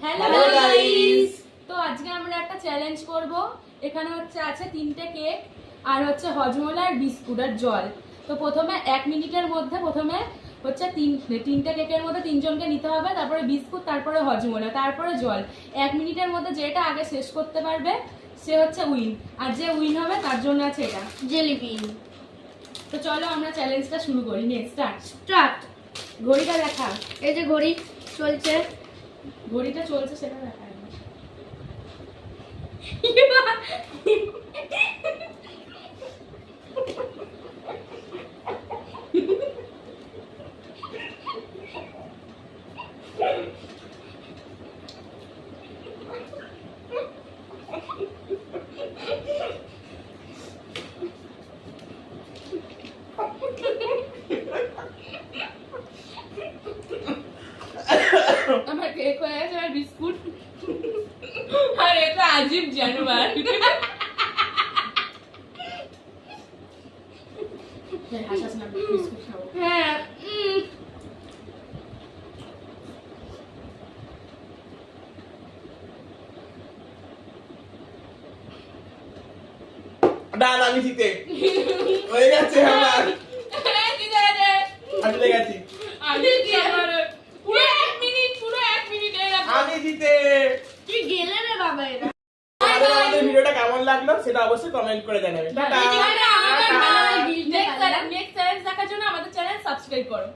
Hello guys, তো আজকে আমরা একটা চ্যালেঞ্জ করব। এখানে আছে 3টে কেক আর হজমোলা আর বিস্কুট আর জল। তো প্রথমে 1 মিনিটের মধ্যে তিনটে কেকের মধ্যে 3 জনকে নিতে হবে, তারপরে বিস্কুট, তারপরে হজমোলা, তারপরে জল। 1 মিনিটের মধ্যে যেটা আগে শেষ করতে পারবে সে উইন, আর যে উইন হবে তার জন্য আছে এটা জেলিপি। তো চলো আমরা চ্যালেঞ্জটা শুরু করি। স্টার্ট। ঘড়িটা দেখা। এই যে ঘড়ি চলছে, ঘড়িটা চলছে সেটা দেখা। আমার কেক হয়ে গেছে আর বিস্কুট, আর এটা আজীব জানোয়ার। হাসাস না, বিস্কুট খাবো। হ্যাঁ ডান, আমি জিতে হয়ে গেছে আমার। আমি জিতে গেছি। পুরো 1 মিনিট আমি জিতে। তুই গেলে রে বাবা। এটা আমাদের ভিডিওটা কেমন লাগলো সেটা অবশ্যই কমেন্ট করে জানাবেন। টাটা। নেক্সট চ্যালেঞ্জ দেখার জন্য আমাদের চ্যানেল সাবস্ক্রাইব করো।